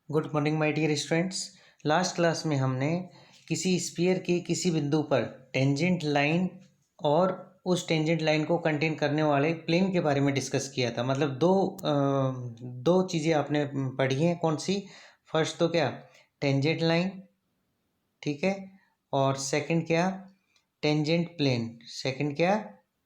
Good morning my dear students. Last class में हमने किसी स्फीयर के किसी बिंदु पर टेंजेंट लाइन और उस टेंजेंट लाइन को कंटेन करने वाले प्लेन के बारे में डिस्कस किया था। मतलब दो चीज़ें आपने पढ़ी हैं। कौन सी? फर्स्ट तो क्या, टेंजेंट लाइन, ठीक है, और सेकंड क्या, टेंजेंट प्लेन। सेकंड क्या,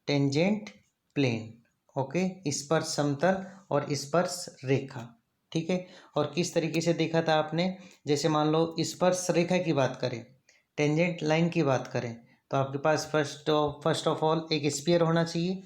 टेंजेंट प्लेन। ओके, स्पर्श समतल और स्पर्श रेखा, ठीक है। और किस तरीके से देखा था आपने? जैसे मान लो स्पर्श रेखा की बात करें, टेंजेंट लाइन की बात करें, तो आपके पास फर्स्ट ऑफ ऑल एक स्फीयर होना चाहिए।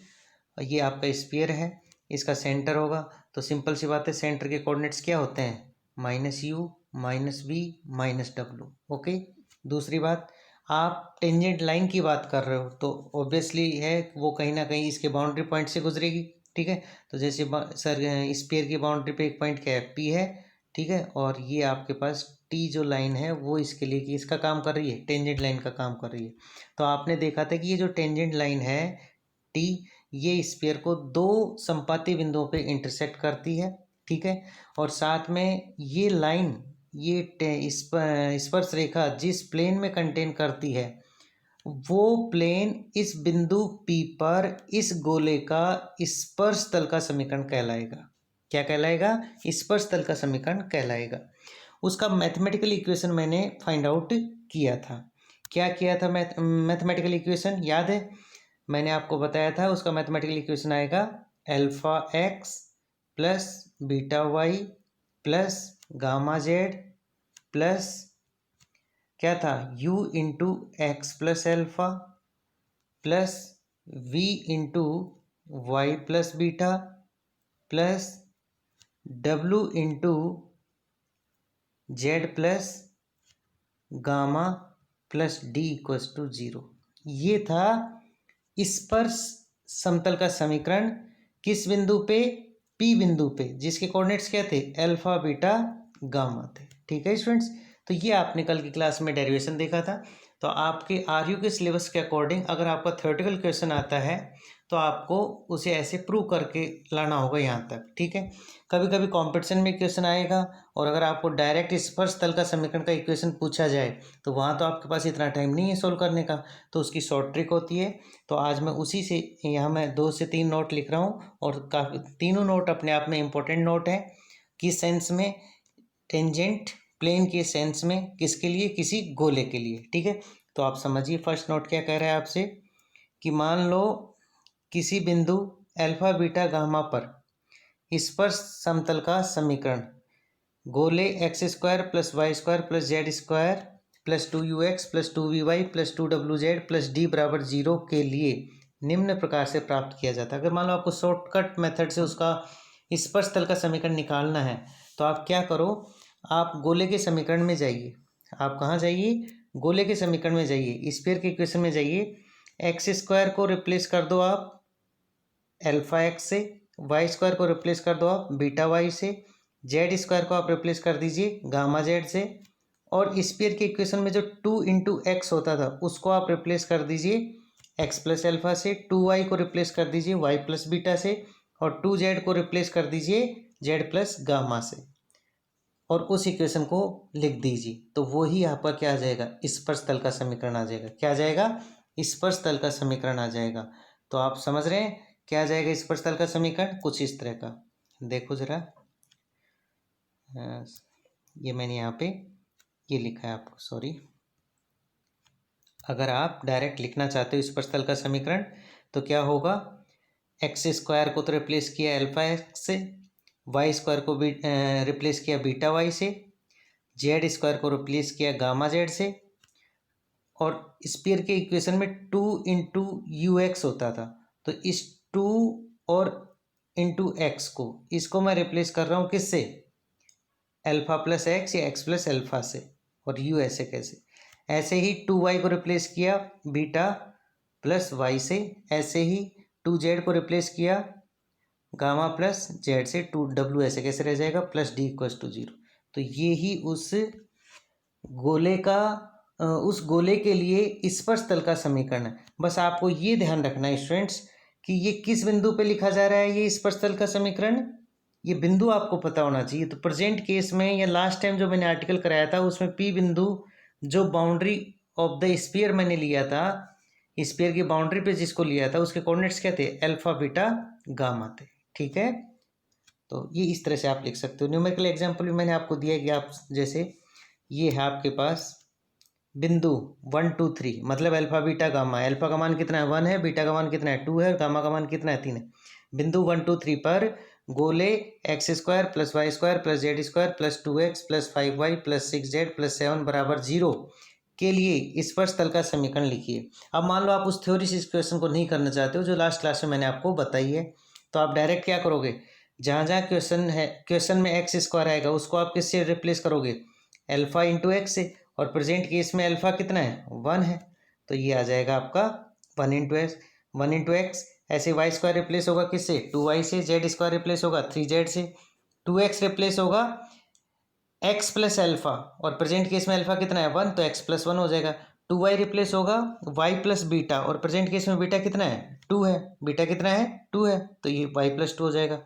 ये आपका स्फीयर है, इसका सेंटर होगा। तो सिंपल सी बात है, सेंटर के कोऑर्डिनेट्स क्या होते हैं? -u, -v, -w। ओके। दूसरी बात, आप टेंजेंट लाइन की बात कर रहे हो तो ऑब्वियसली है वो कहीं ना कहीं इसके बाउंड्री पॉइंट से गुजरेगी, ठीक है। तो जैसे सर स्फीयर की बाउंड्री पे एक पॉइंट क्या है? पी है, ठीक है। और ये आपके पास टी जो लाइन है वो इसके लिए कि इसका काम कर रही है, टेंजेंट लाइन का काम कर रही है। तो आपने देखा था कि ये जो टेंजेंट लाइन है टी, ये स्फीयर को दो संपाती बिंदुओं पे इंटरसेक्ट करती है, ठीक है। और साथ में ये लाइन, ये स्पर्श रेखा जिस प्लेन में कंटेन करती है वो प्लेन इस बिंदु P पर इस गोले का स्पर्श तल का समीकरण कहलाएगा। क्या कहलाएगा? स्पर्श तल का समीकरण कहलाएगा। उसका मैथमेटिकल इक्वेशन मैंने फाइंड आउट किया था। क्या किया था? मैथमेटिकल इक्वेशन याद है? मैंने आपको बताया था उसका मैथमेटिकल इक्वेशन आएगा alpha X plus beta Y plus gamma Z plus क्या था? u into x plus alpha plus v into Y plus beta plus w into Z plus gamma plus D equals to 0। ये था स्पर्श समतल का समीकरण। किस बिंदु पे? P बिंदु पे, जिसके कोऑर्डिनेट्स क्या थे? अल्फा बीटा गामा थे, ठीक है स्टूडेंट्स। तो ये आपने कल की क्लास में डेरिवेशन देखा था। तो आपके आरयू के सिलेबस के अकॉर्डिंग अगर आपका थ्योरेटिकल क्वेश्चन आता है तो आपको उसे ऐसे प्रूव करके लाना होगा यहाँ तक, ठीक है। कभी कभी कॉम्पिटिशन में क्वेश्चन आएगा और अगर आपको डायरेक्ट स्पर्श तल का समीकरण का इक्वेशन पूछा जाए तो वहाँ तो आपके पास इतना टाइम नहीं है सोल्व करने का, तो उसकी शॉर्ट ट्रिक होती है। तो आज मैं उसी से यहाँ मैं 2 से 3 नोट लिख रहा हूँ और काफ़ी तीनों नोट अपने आप में इम्पोर्टेंट नोट है। किस सेंस में? टेंजेंट प्लेन के सेंस में। किसके लिए? किसी गोले के लिए, ठीक है। तो आप समझिए फर्स्ट नोट क्या कह रहा है आपसे कि मान लो किसी बिंदु अल्फा बीटा गामा पर स्पर्श समतल का समीकरण गोले X square plus Y square plus Z square plus 2ux plus 2vy plus 2wz plus D बराबर 0 के लिए निम्न प्रकार से प्राप्त किया जाता है। अगर मान लो आपको शॉर्टकट मेथड से उसका स्पर्श तल का समीकरण निकालना है तो आप क्या करो, आप गोले के समीकरण में जाइए। आप कहाँ जाइए? गोले के समीकरण में जाइए, स्फीयर के इक्वेशन में जाइए। एक्स स्क्वायर को रिप्लेस कर दो आप अल्फा एक्स से, वाई स्क्वायर को रिप्लेस कर दो आप बीटा वाई से, जेड स्क्वायर को आप रिप्लेस कर दीजिए गामा जेड से, और स्फीयर के इक्वेशन में जो 2 इंटू एक्स होता था उसको आप रिप्लेस कर दीजिए एक्स प्लस एल्फा से, 2y को रिप्लेस कर दीजिए वाई प्लस बीटा से, और 2z को रिप्लेस कर दीजिए जेड प्लस गामा से, और उस इक्वेशन को लिख दीजिए। तो वही आपका क्या आ जाएगा? स्पर्श तल का समीकरण आ जाएगा। क्या आ जाएगा? स्पर्श तल का समीकरण आ जाएगा। तो आप समझ रहे हैं क्या आ जाएगा स्पर्श तल का समीकरण? कुछ इस तरह का देखो जरा। ये मैंने यहाँ पे ये लिखा है आपको, सॉरी। अगर आप डायरेक्ट लिखना चाहते हो स्पर्श तल का समीकरण तो क्या होगा? एक्स स्क्वायर को तो रिप्लेस किया अल्फा एक्स से, वाई स्क्वायर को भी रिप्लेस किया बीटा वाई से, जेड स्क्वायर को रिप्लेस किया गामा जेड से, और स्फीयर के इक्वेशन में 2 इंटू यू एक्स होता था तो इस 2 और इंटू एक्स को इसको मैं रिप्लेस कर रहा हूँ किससे? अल्फा प्लस एक्स या एक्स प्लस अल्फा से, और यू ऐसे कैसे? ऐसे ही 2y को रिप्लेस किया बीटा प्लस वाई से, ऐसे ही 2z को रिप्लेस किया गामा प्लस जेड से, 2w ऐसे कैसे रह जाएगा? Plus D equals to 0। तो ये ही उस गोले के लिए स्पर्श तल का समीकरण है। बस आपको ये ध्यान रखना है स्टूडेंट्स कि ये किस बिंदु पे लिखा जा रहा है ये स्पर्श तल का समीकरण? ये बिंदु आपको पता होना चाहिए। तो प्रेजेंट केस में या लास्ट टाइम जो मैंने आर्टिकल कराया था उसमें पी बिंदु जो बाउंड्री ऑफ द स्फीयर मैंने लिया था, स्फीयर की बाउंड्री पे जिसको लिया था उसके कोऑर्डिनेट्स क्या थे, अल्फा बीटा गामा थे। ठीक है, तो ये इस तरह से आप लिख सकते हो। न्यूमेरिकल एग्जाम्पल भी मैंने आपको दिया कि आप जैसे ये है आपके पास बिंदु 1 2 3, मतलब अल्फा बीटा गामा है। अल्फा का मान कितना है 1 है, बीटा का मान कितना है 2 है और गामा का मान कितना है 3 है। बिंदु 1 2 3 पर गोले X square plus Y square plus Z square plus 2x plus 5y plus 6z plus 7 बराबर 0 के लिए स्पर्श तल का समीकरण लिखिए। अब मान लो आप उस थ्योरी से इस क्वेश्चन को नहीं करना चाहते हो जो लास्ट क्लास में मैंने आपको बताई है, तो आप डायरेक्ट क्या करोगे, जहाँ जहाँ क्वेश्चन है, क्वेश्चन में एक्स स्क्वायर आएगा उसको आप किससे रिप्लेस करोगे, अल्फा इंटू एक्स से। और प्रेजेंट केस में अल्फा कितना है 1 है, तो ये आ जाएगा आपका 1 इंटू एक्स। ऐसे वाई स्क्वायर रिप्लेस होगा किससे, 2y से। जेड स्क्वायर रिप्लेस होगा 3z से। 2x रिप्लेस होगा x प्लस अल्फा, और प्रेजेंट केस में अल्फा कितना है 1, तो x प्लस 1 हो जाएगा। 2y रिप्लेस होगा y प्लस बीटा, और प्रेजेंट केस में बीटा कितना है 2 है, बीटा कितना है 2 है, तो ये y प्लस 2 हो जाएगा।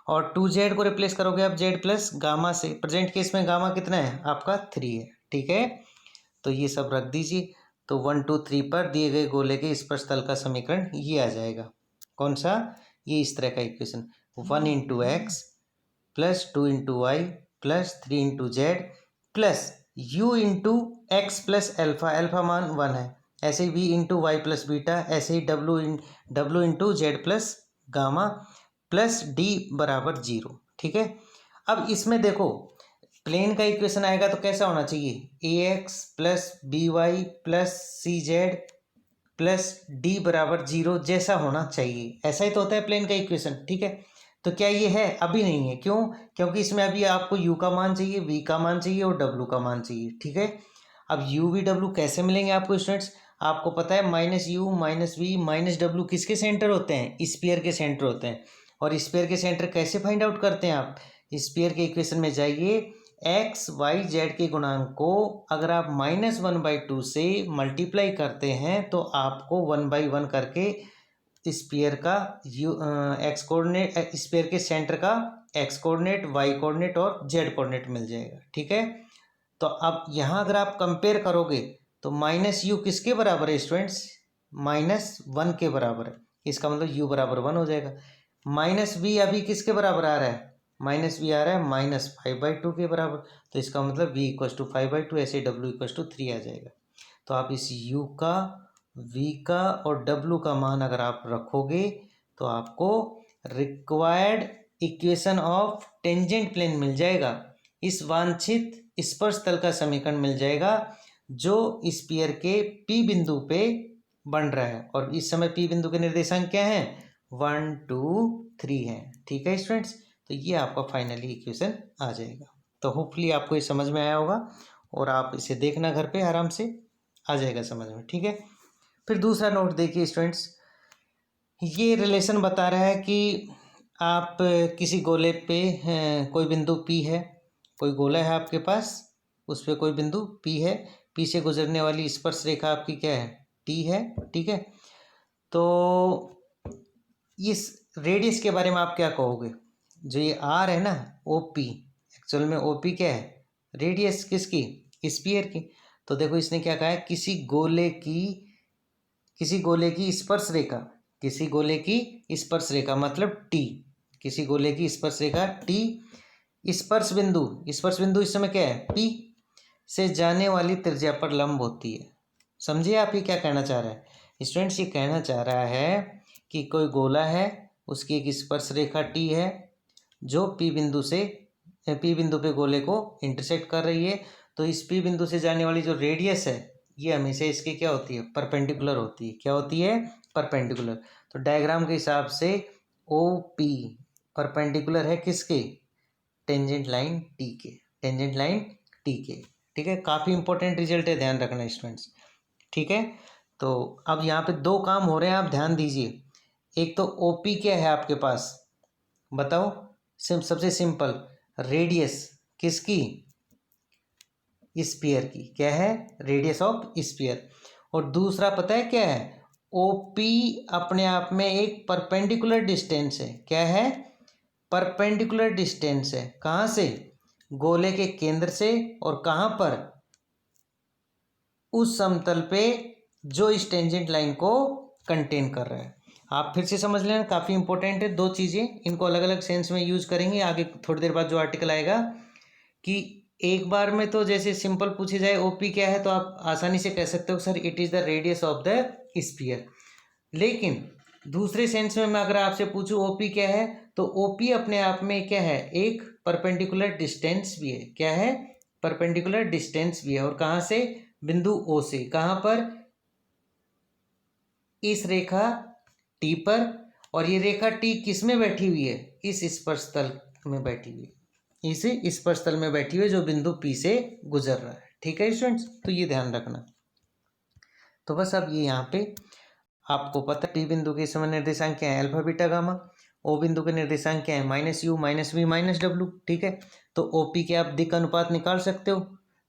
और 2z को रिप्लेस करोगे आप z प्लस गामा से। प्रेजेंट केस में गामा कितना है आपका 3 है। ठीक है, तो ये सब रख दीजिए। तो 1 2 3 पर दिए गए गोले के स्पर्श तल का समीकरण ये आ जाएगा। कौन सा, ये इस तरह का equation, 1 into x plus 2 into Y plus 3 into Z plus u into x plus alpha, alpha मान 1 है। ऐसे ही v into Y plus beta, ऐसे ही डब्लू into Z plus gamma plus D बराबर 0। ठीक है, अब इसमें देखो प्लेन का इक्वेशन आएगा तो कैसा होना चाहिए, a x plus b y plus c z plus D बराबर 0 जैसा होना चाहिए। ऐसा ही तो होता है प्लेन का इक्वेशन। ठीक है, तो क्या ये है, अभी नहीं है। क्यों, क्योंकि इसमें अभी आपको u का मान चाहिए, v का मान चाहिए और w का मान चाहिए। ठीक है, अब u v w कैसे मिलेंगे आपको स्टूडेंट्स, आपको पता है minus U minus V minus W किसके सेंटर होते हैं, स्फीयर के सेंटर होते हैं। और स्फीयर के सेंटर कैसे फाइंड आउट करते हैं आप, स्फीयर के इक्वेशन में जाइए, एक्स वाई जेड के गुणांक को अगर आप -1/2 से मल्टीप्लाई करते हैं तो आपको 1/1 करके स्फीयर का एक्स कोऑर्डिनेट, स्फीयर के सेंटर का एक्स कोऑर्डिनेट, वाई कोऑर्डिनेट और जेड कोऑर्डिनेट मिल जाएगा। ठीक है, तो अब यहाँ अगर आप कंपेयर करोगे तो -u किसके बराबर है स्टूडेंट्स, -1 के बराबर है। इसका मतलब u बराबर 1 हो जाएगा। -v अभी किसके बराबर आ रहा है, -v आ रहा है -5/2 के बराबर, तो इसका मतलब v = 5/2, ऐसे w = 3 आ जाएगा। तो आप इस u का, v का और w का मान अगर आप रखोगे तो आपको required equation of tangent plane मिल जाएगा। इस वांछित स्पर्श तल का समीकरण मिल जाएगा जो स्फीयर के P बिंदु पे बन रहा है। और इस समय P बिंदु के निर्देशांक क्या हैं, 1 2 3 हैं। ठीक है स्टूडेंट्स, तो ये आपका फाइनली इक्वेशन आ जाएगा। तो होपफुली आपको ये समझ में आया होगा और आप इसे देखना घर पे आराम से, आ जाएगा समझ में। ठीक है, फिर दूसरा नोट देखिए स्टूडेंट्स, ये रिलेशन बता रहा है कि आप किसी गोले पे कोई बिंदु P है, कोई गोला है आपके पास, उस पर कोई बिंदु P है, P से गुजरने वाली स्पर्श रेखा आपकी क्या है, T है। ठीक है, तो इस रेडियस के बारे में आप क्या कहोगे, जो ये R है ना OP, एक्चुअल में OP क्या है, रेडियस किसकी, स्फीयर की। तो देखो इसने क्या कहा है, किसी गोले की स्पर्श रेखा, किसी गोले की स्पर्श रेखा मतलब T, किसी गोले की स्पर्श रेखा T, स्पर्श बिंदु इस समय क्या है P से जाने वाली त्रिज्या पर लंब होती है। समझिए आप ये क्या कहना चाह रहा है स्टूडेंट्स, ये कहना चाह रहा है कि कोई गोला है, उसकी एक स्पर्श रेखा T है जो P बिंदु पे गोले को इंटरसेक्ट कर रही है। तो इस P बिंदु से जाने वाली जो रेडियस है ये हमेशा इसकी क्या होती है, परपेंडिकुलर होती है। क्या होती है, परपेंडिकुलर। तो डायग्राम के हिसाब से OP परपेंडिकुलर है किसके, टेंजेंट लाइन T के, टेंजेंट लाइन T के। ठीक है, काफ़ी इंपॉर्टेंट रिजल्ट है, ध्यान रखना स्टूडेंट्स। ठीक है, तो अब यहाँ पे दो काम हो रहे हैं, आप ध्यान दीजिए। एक तो OP क्या है आपके पास, बताओ, सबसे सिंपल, रेडियस किसकी, स्फीयर की, क्या है, रेडियस ऑफ स्फीयर। और दूसरा पता है क्या है, OP अपने आप में एक परपेंडिकुलर डिस्टेंस है। क्या है, परपेंडिकुलर डिस्टेंस है, कहाँ से, गोले के केंद्र से, और कहाँ पर, उस समतल पे जो इस टेंजेंट लाइन को कंटेन कर रहा है। आप फिर से समझ लेना, काफ़ी इंपॉर्टेंट है, दो चीज़ें, इनको अलग अलग सेंस में यूज करेंगे आगे थोड़ी देर बाद जो आर्टिकल आएगा। कि एक बार में तो जैसे सिंपल पूछे जाए ओपी क्या है तो आप आसानी से कह सकते हो sir it is the radius of the sphere. लेकिन दूसरे सेंस में मैं अगर आपसे पूछूं ओपी क्या है, तो ओपी अपने आप में क्या है, एक परपेंडिकुलर डिस्टेंस भी है। क्या है, परपेंडिकुलर डिस्टेंस भी है। और कहाँ से, बिंदु ओ से, कहाँ पर, इस रेखा टी पर। और ये रेखा टी किस में बैठी हुई है, इस स्पर्श तल में बैठी हुई है, इस स्पर्श तल में बैठी हुई है जो बिंदु पी से गुजर रहा है। ठीक है स्टूडेंट्स, तो ये ध्यान रखना। तो बस अब ये यहाँ पे आपको पता है, पी बिंदु के समय निर्देशांक क्या है, अल्फा बीटा गामा। ओ बिंदु के निर्देशांक क्या है, -u -v -w। ठीक है, तो ओपी के आप दिक् अनुपात निकाल सकते हो।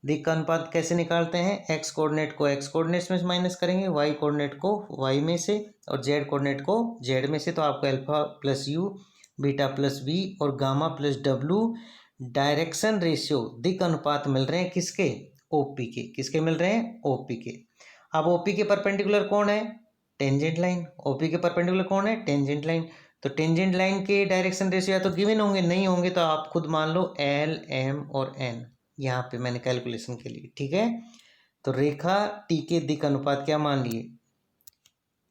दिक् अनुपात कैसे निकालते हैं, एक्स कोऑर्डिनेट को एक्स कोऑर्डिनेट्स में माइनस करेंगे, वाई कोऑर्डिनेट को वाई में से, और जेड कोऑर्डिनेट को जेड में से। तो आपको alpha plus you, beta plus we और गामा प्लस डब्लू डायरेक्शन रेशियो दिक् अनुपात मिल रहे हैं किसके, ओपी के। किसके मिल रहे हैं, ओपी के। अब ओपी के परपेंडिकुलर कौन है, टेंजेंट लाइन। ओपी के परपेंडिकुलर कौन है, टेंजेंट लाइन। तो टेंजेंट लाइन के डायरेक्शन रेशियो या तो गिवन होंगे, नहीं होंगे तो आप खुद मान लो एल, एम और एन, यहाँ पे मैंने कैलकुलेशन के लिए। ठीक है, तो रेखा टी के दिक् अनुपात क्या मान लिए,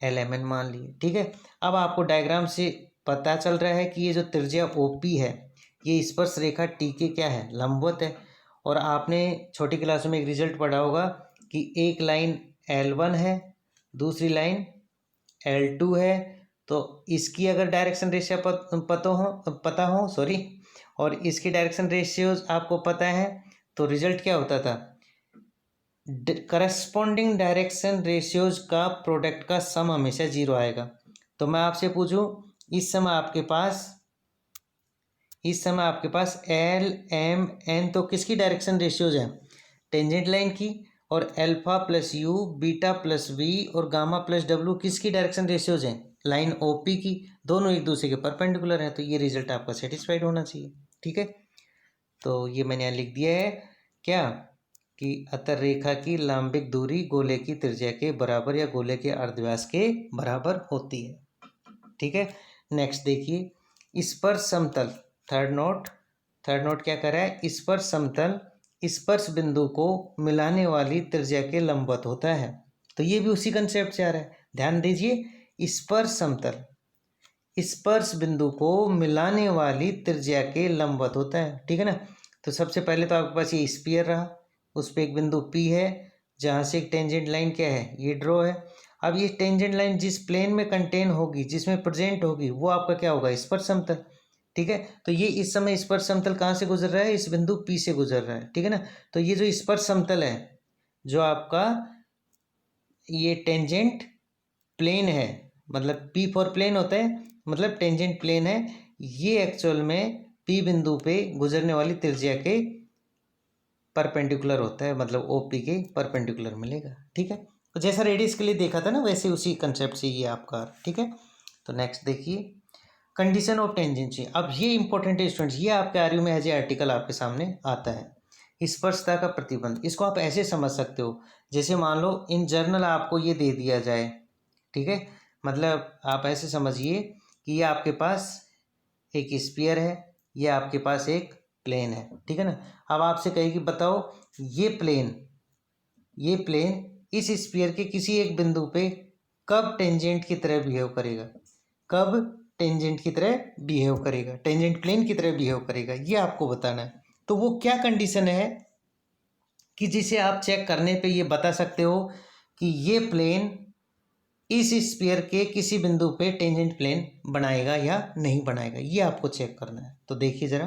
एल एम एन मान लिए। ठीक है, अब आपको डायग्राम से पता चल रहा है कि ये जो त्रिज्या ओपी है ये स्पर्श रेखा टी के क्या है, लंबवत है। और आपने छोटी क्लासों में एक रिजल्ट पढ़ा होगा कि एक लाइन L1 है, दूसरी लाइन L2 है। तो इसकी अगर डायरेक्शन रेशियो पता हो और इसकी डायरेक्शन रेशियोज आपको पता है, तो रिजल्ट क्या होता था, करस्पॉन्डिंग डायरेक्शन रेशियोज का प्रोडक्ट का सम हमेशा 0 आएगा। तो मैं आपसे पूछूं, इस समय आपके पास एल, एम, एन तो किसकी डायरेक्शन रेशियोज हैं, टेंजेंट लाइन की। और alpha plus you, beta plus we और गामा प्लस डब्लू किसकी डायरेक्शन रेशियोज हैं, लाइन ओपी की। दोनों एक दूसरे के परपेंडिकुलर हैं, तो ये रिजल्ट आपका सेटिस्फाइड होना चाहिए। ठीक है, तो ये मैंने यहाँ लिख दिया है क्या, कि अतः रेखा की लंबिक दूरी गोले की त्रिज्या के बराबर या गोले के अर्धव्यास के बराबर होती है। ठीक है, नेक्स्ट देखिए, स्पर्श समतल। थर्ड नोट क्या कर रहा है, स्पर्श समतल स्पर्श बिंदु को मिलाने वाली त्रिज्या के लंबवत होता है। तो ये भी उसी कंसेप्ट से आ रहा है, ध्यान दीजिए। स्पर्श समतल स्पर्श बिंदु को मिलाने वाली त्रिज्या के लंबवत होता है। ठीक है ना, तो सबसे पहले तो आपके पास ये स्फीयर रहा, उस पर एक बिंदु P है जहाँ से एक टेंजेंट लाइन क्या है, ये ड्रॉ है। अब ये टेंजेंट लाइन जिस प्लेन में कंटेन होगी, जिसमें प्रेजेंट होगी, वो आपका क्या होगा, स्पर्श समतल। ठीक है, तो ये इस समय स्पर्श समतल कहाँ से गुजर रहा है, इस बिंदु P से गुजर रहा है। ठीक है ना, तो ये जो स्पर्श समतल है, जो आपका ये टेंजेंट प्लेन है, मतलब P फॉर प्लेन होता है, मतलब टेंजेंट प्लेन है, ये एक्चुअल में P बिंदु पे गुजरने वाली त्रिज्या के परपेंडिकुलर होता है, मतलब OP के परपेंडिकुलर मिलेगा। ठीक है, तो जैसा रेडियस के लिए देखा था ना, वैसे उसी कंसेप्ट से ये आपका। ठीक है, तो नेक्स्ट देखिए, कंडीशन ऑफ टेंजेंसी। अब ये इंपॉर्टेंट है स्टूडेंट्स, ये आपके आरयू में एज ए आर्टिकल आपके सामने आता है। स्पर्शता का प्रतिबंध, इसको आप ऐसे समझ सकते हो, जैसे मान लो इन जर्नल आपको ये दे दिया जाए। ठीक है, मतलब आप ऐसे समझिए कि ये आपके पास एक स्फीयर है, ये आपके पास एक प्लेन है। ठीक है ना, अब आपसे कहेगी बताओ ये प्लेन इस स्फीयर के किसी एक बिंदु पे कब टेंजेंट की तरह बिहेव करेगा, कब टेंजेंट की तरह बिहेव करेगा, टेंजेंट प्लेन की तरह बिहेव करेगा, ये आपको बताना है। तो वो क्या कंडीशन है कि जिसे आप चेक करने पे ये बता सकते हो कि ये प्लेन इस स्फीयर के किसी बिंदु पे टेंजेंट प्लेन बनाएगा या नहीं बनाएगा, ये आपको चेक करना है। तो देखिए ज़रा,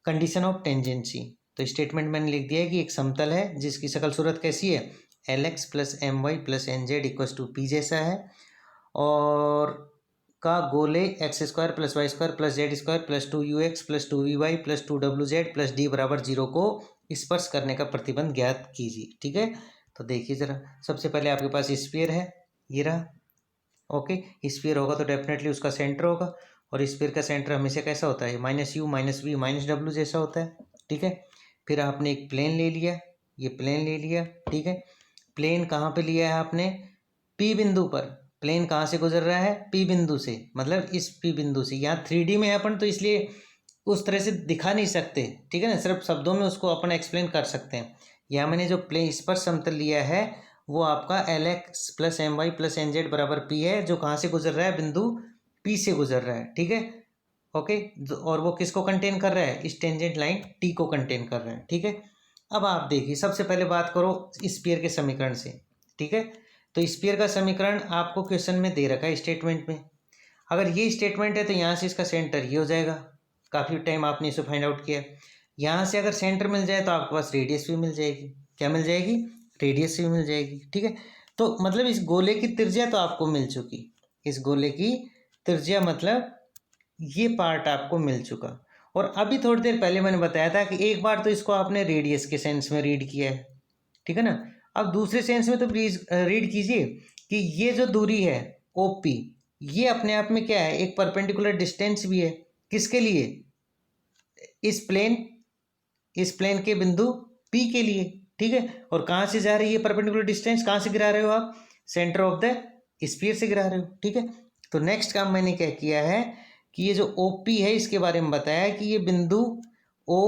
कंडीशन ऑफ टेंजेंसी। तो स्टेटमेंट मैंने लिख दिया है कि एक समतल है जिसकी शकल सूरत कैसी है, LX + MY + NZ = P जैसा है, और का गोले x² + y² + z² + 2ux + 2vy + 2wz + d = 0 को स्पर्श करने का प्रतिबंध ज्ञात कीजिए। ठीक है, तो देखिए ज़रा, सबसे पहले आपके पास स्फीयर है, ये रहा। ओके, स्फीयर होगा तो डेफिनेटली उसका सेंटर होगा, और स्फीयर का सेंटर हमेशा कैसा होता है, minus U minus V minus W जैसा होता है, ठीक है। फिर आपने एक प्लेन ले लिया, ये प्लेन ले लिया, ठीक है। प्लेन कहाँ पे लिया है आपने, पी बिंदु पर। प्लेन कहाँ से गुजर रहा है, पी बिंदु से, मतलब इस पी बिंदु से। यहाँ 3D में है अपन, तो इसलिए उस तरह से दिखा नहीं सकते, ठीक है ना, सिर्फ शब्दों में उसको अपन एक्सप्लेन कर सकते हैं। यहाँ मैंने जो प्लेन स्पर्श समतल लिया है वो आपका LX plus MY plus NZ बराबर P है, जो कहाँ से गुजर रहा है, बिंदु P से गुजर रहा है, ठीक है, ओके। और वो किसको कंटेन कर रहा है, इस टेंजेंट लाइन T को कंटेन कर रहा है, ठीक है। अब आप देखिए, सबसे पहले बात करो स्फीयर के समीकरण से, ठीक है। तो स्फीयर का समीकरण आपको क्वेश्चन में दे रखा है, स्टेटमेंट में। अगर ये स्टेटमेंट है तो यहाँ से इसका सेंटर ये हो जाएगा, काफ़ी टाइम आपने इसे फाइंड आउट किया। यहाँ से अगर सेंटर मिल जाए तो आपके पास रेडियस भी मिल जाएगी, क्या मिल जाएगी, रेडियस भी मिल जाएगी, ठीक है। तो मतलब इस गोले की त्रिज्या तो आपको मिल चुकी, इस गोले की त्रिज्या मतलब ये पार्ट आपको मिल चुका। और अभी थोड़ी देर पहले मैंने बताया था कि एक बार तो इसको आपने रेडियस के सेंस में रीड किया है, ठीक है ना। अब दूसरे सेंस में तो प्लीज रीड कीजिए कि ये जो दूरी है OP, ये अपने आप में क्या है, एक परपेंडिकुलर डिस्टेंस भी है, किसके लिए, इस प्लेन के बिंदु P के लिए, ठीक है। और कहाँ से जा रही है परपेंडिकुलर डिस्टेंस, कहाँ से गिरा रहे हो आप, सेंटर ऑफ द स्फीयर से गिरा रहे हो, ठीक है। तो नेक्स्ट काम मैंने क्या किया है कि ये जो OP है इसके बारे में बताया कि ये बिंदु O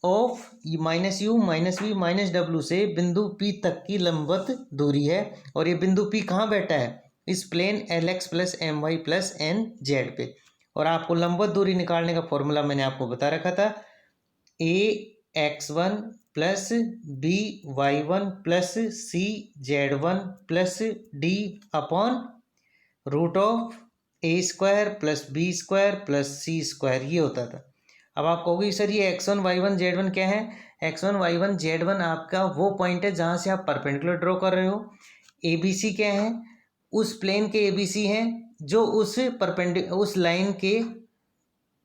of minus U minus V minus W से बिंदु P तक की लंबवत दूरी है। और ये बिंदु P कहाँ बैठा है, इस plane LX plus MY plus NZ पे। और आपको लंबवत दूरी निकालने का फॉर्मूला मैंने आपको बता रखा था, AX1 plus BY1 plus CZ1 plus D upon root of A square plus B square plus C square, ये होता था। अब आप कहोगे सर ये X1 Y1 Z1 क्या है, X1 Y1 Z1 आपका वो पॉइंट है जहाँ से आप परपेंडिकुलर ड्रॉ कर रहे हो। ABC क्या है, उस प्लेन के ABC हैं जो उस लाइन के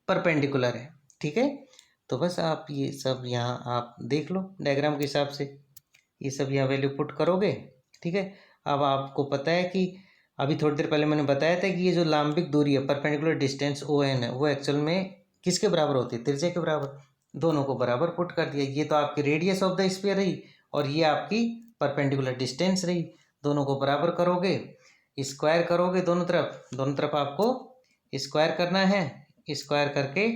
परपेंडिकुलर है, ठीक है। तो बस आप ये सब यहाँ आप देख लो डायग्राम के हिसाब से, ये सब यहाँ वैल्यू पुट करोगे, ठीक है। अब आपको पता है कि अभी थोड़ी देर पहले मैंने बताया था कि ये जो लांबिक दूरी है, परपेंडिकुलर डिस्टेंस ON है, वो एक्चुअल में किसके बराबर होती है, त्रिज्या के बराबर। दोनों को बराबर पुट कर दिया, ये तो आपकी रेडियस ऑफ द स्फीयर रही और ये आपकी परपेंडिकुलर डिस्टेंस रही। दोनों को बराबर करोगे, स्क्वायर करोगे दोनों तरफ आपको स्क्वायर करना है, स्क्वायर करके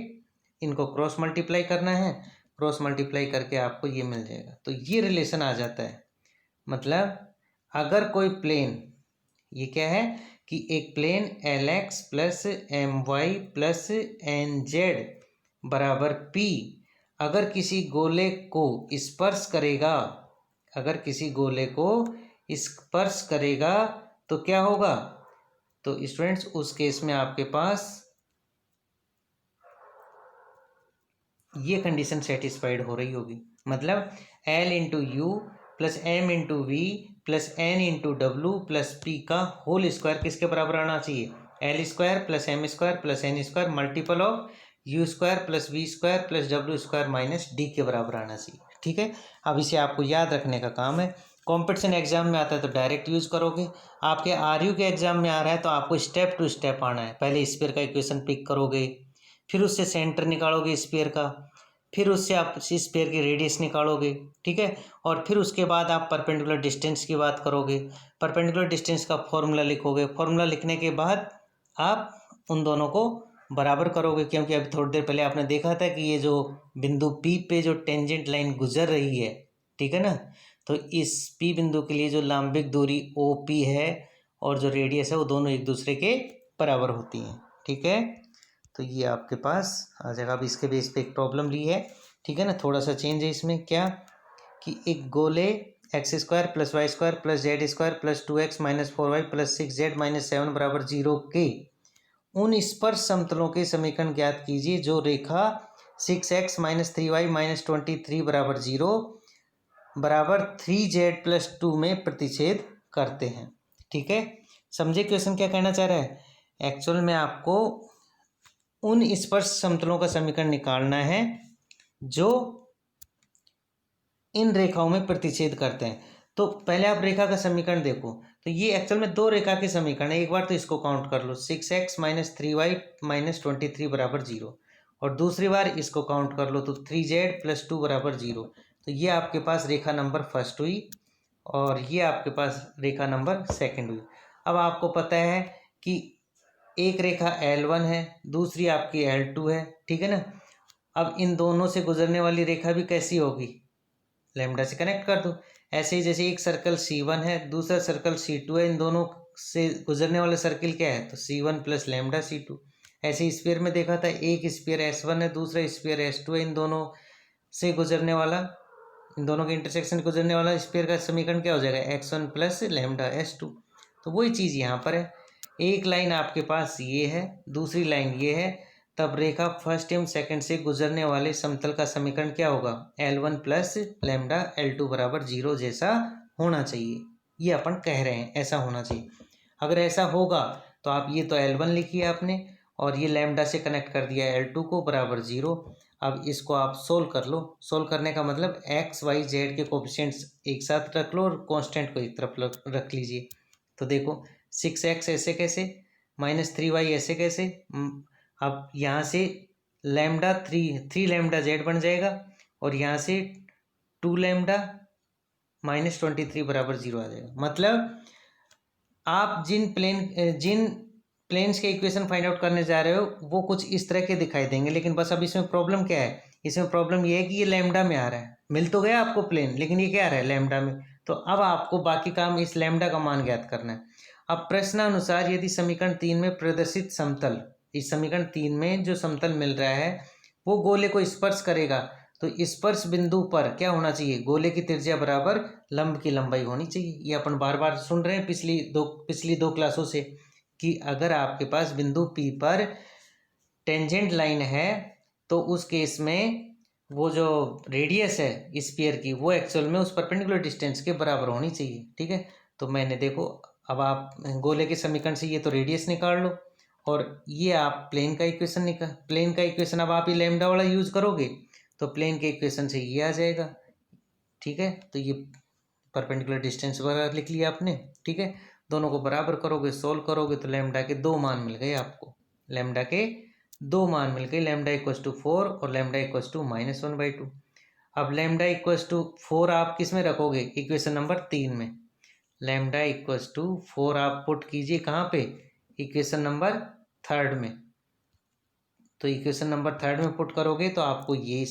इनको क्रॉस मल्टीप्लाई करना है, क्रॉस मल्टीप्लाई करके आपको ये मिल जाएगा। तो ये रिलेशन आ जाता है, मतलब अगर कोई प्लेन, ये क्या है कि एक plane LX plus MY plus NZ बराबर P अगर किसी गोले को स्पर्श करेगा, अगर किसी गोले को स्पर्श करेगा तो क्या होगा, तो स्टूडेंट्स उस केस में आपके पास ये कंडीशन सेटिस्फाइड हो रही होगी, मतलब L into U plus M into V plus N into W plus P का होल स्क्वायर किसके बराबर आना चाहिए, L square plus M square plus N square multiple of U square plus V square plus W square minus D के बराबर आना चाहिए, ठीक है। अब इसे आपको याद रखने का काम है, कॉम्पिटिशन एग्जाम में आता है तो डायरेक्ट यूज करोगे, आपके RU के एग्जाम में आ रहा है तो आपको स्टेप टू स्टेप आना है। पहले स्फीयर का इक्वेशन पिक करोगे, फिर उससे सेंटर निकालोगे स्फीयर का, फिर उससे आप स्फीयर की रेडियस निकालोगे, ठीक है। और फिर उसके बाद आप परपेंडिकुलर डिस्टेंस की बात करोगे, परपेंडिकुलर डिस्टेंस का फॉर्मूला लिखोगे, फॉर्मूला लिखने के बाद आप उन दोनों को बराबर करोगे, क्योंकि अभी थोड़ी देर पहले आपने देखा था कि ये जो बिंदु P पे जो टेंजेंट लाइन गुजर रही है, ठीक है ना, तो इस P बिंदु के लिए जो लांबिक दूरी OP है और जो रेडियस है वो दोनों एक दूसरे के बराबर होती हैं, ठीक है। तो ये आपके पास आ जाएगा। अब इसके बेस पे एक प्रॉब्लम ली है, ठीक है ना, थोड़ा सा चेंज है इसमें, क्या कि एक गोले X square plus Y square plus Z square plus 2x minus 4y plus 6z minus 7 बराबर 0 के उन स्पर्श समतलों के समीकरण ज्ञात कीजिए जो रेखा 6x माइनस 3y माइनस 23 बराबर 0 बराबर 3z प्लस 2 में प्रतिच्छेद करते हैं, ठीक है। समझे क्वेश्चन क्या कहना चाह रहा है, एक्चुअल में आपको उन स्पर्श समतलों का समीकरण निकालना है जो इन रेखाओं में प्रतिच्छेद करते हैं। तो पहले आप रेखा का समीकरण देखो, तो ये एक्चुअल में दो रेखा के समीकरण है। एक बार तो इसको काउंट कर लो, 6x - 3y - 23 बराबर 0, और दूसरी बार इसको काउंट कर लो तो 3z + 2 बराबर 0। तो ये आपके पास रेखा नंबर फर्स्ट हुई और ये आपके पास रेखा नंबर सेकंड हुई। अब आपको पता है कि एक रेखा L1 है, दूसरी आपकी L2 है, ठीक है ना। अब इन दोनों से गुजरने वाली रेखा भी कैसी होगी, लैम्डा से कनेक्ट कर दो। ऐसे ही जैसे एक सर्कल C1 है, दूसरा सर्कल C2 है, इन दोनों से गुजरने वाला सर्किल क्या है, तो C1 + लैम्डा C2। ऐसे ही स्फीयर में देखा था, एक स्फीयर S1 है, दूसरा स्फीयर S2 है, इन दोनों से गुजरने वाला, इन दोनों के इंटरसेक्शन से गुजरने वाला स्फीयर का समीकरण क्या हो जाएगा, x1 + लैम्डा S2। तो वही चीज़ यहाँ पर है, एक लाइन आपके पास ये है, दूसरी लाइन ये है, तब रेखा फर्स्ट एवं सेकंड से गुजरने वाले समतल का समीकरण क्या होगा, L1 + लैम्डा L2 बराबर 0 जैसा होना चाहिए। ये अपन कह रहे हैं ऐसा होना चाहिए। अगर ऐसा होगा तो आप ये तो L1 लिखिए आपने, और ये लैम्डा से कनेक्ट कर दिया L2 को बराबर 0। अब इसको आप सोल्व कर लो। सोल्व करने का मतलब x y z के कोफिशिएंट्स एक साथ रख लो और कांस्टेंट को एक तरफ रख लीजिए। तो देखो 6x ऐसे कैसे, -3y ऐसे कैसे, अब यहाँ से लैम्डा 3 लैम्डा z बन जाएगा, और यहाँ से 2 लैम्डा -23 बराबर 0 आ जाएगा। मतलब आप जिन प्लेन्स के इक्वेशन फाइंड आउट करने जा रहे हो वो कुछ इस तरह के दिखाई देंगे, लेकिन बस अब इसमें प्रॉब्लम क्या है, इसमें प्रॉब्लम ये है कि ये लैम्डा में आ रहा है। मिल तो गया आपको प्लेन, लेकिन ये क्या आ रहा है, लैम्डा में। तो अब आपको बाकी काम इस लैम्डा का मान ज्ञात करना है। अब प्रश्नानुसार यदि समीकरण 3 में प्रदर्शित समतल, इस समीकरण 3 में जो समतल मिल रहा है वो गोले को स्पर्श करेगा, तो स्पर्श बिंदु पर क्या होना चाहिए, गोले की त्रिज्या बराबर लंब की लंबाई होनी चाहिए। ये अपन बार बार सुन रहे हैं पिछली दो क्लासों से, कि अगर आपके पास बिंदु P पर टेंजेंट लाइन है तो उस केस में वो जो रेडियस है स्फीयर की वो एक्चुअल में उस परपेंडिकुलर डिस्टेंस के बराबर होनी चाहिए, ठीक है। तो मैंने देखो, अब आप गोले के समीकरण से ये तो रेडियस निकाल लो, और ये आप प्लेन का इक्वेशन अब आप ये लैम्डा वाला यूज करोगे तो प्लेन के इक्वेशन से ये आ जाएगा, ठीक है। तो ये परपेंडिकुलर डिस्टेंस वगैरह लिख लिया आपने, ठीक है। दोनों को बराबर करोगे, सोल्व करोगे तो लैम्डा के 2 मान मिल गए आपको, लैम्डा के 2 मान मिल गए, लैम्डा = 4 और लैम्डा = -1/2। अब लैम्डा = 4 आप किस में रखोगे, इक्वेशन नंबर 3 में। लैम्डा = 4 आप पुट कीजिए कहाँ पे, इक्वेशन नंबर 3 में। तो इक्वेशन नंबर 3 में पुट करोगे तो आपको ये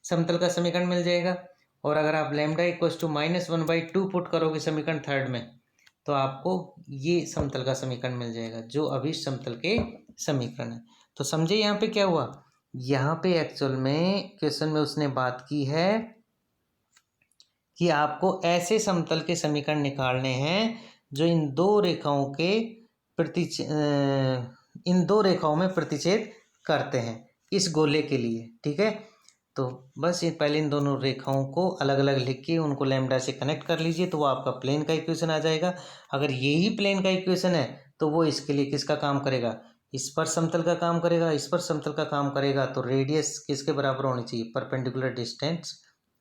समतल का समीकरण मिल जाएगा। और अगर आप लैम्डा = -1/2 पुट करोगे समीकरण 3 में तो आपको ये समतल का समीकरण मिल जाएगा, जो अभी समतल के समीकरण है। तो समझे यहाँ पे क्या हुआ, यहाँ पे एक्चुअल में क्वेश्चन में उसने बात की है कि आपको ऐसे समतल के समीकरण निकालने हैं जो इन दो रेखाओं में प्रतिच्छेद करते हैं इस गोले के लिए, ठीक है। तो बस ये पहले इन दोनों रेखाओं को अलग अलग लिख के उनको लैम्डा से कनेक्ट कर लीजिए, तो वो आपका प्लेन का इक्वेशन आ जाएगा। अगर यही प्लेन का इक्वेशन है तो वो इसके लिए किसका काम करेगा, स्पर्श समतल का काम करेगा। स्पर्श समतल का काम करेगा तो रेडियस किसके बराबर होनी चाहिए, परपेंडिकुलर डिस्टेंस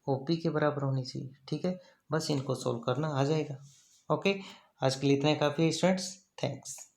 OP के बराबर होनी चाहिए, ठीक है। बस इनको सोल्व करना आ जाएगा। ओके, आज के लिए इतना ही काफ़ी है स्टूडेंट्स, थैंक्स।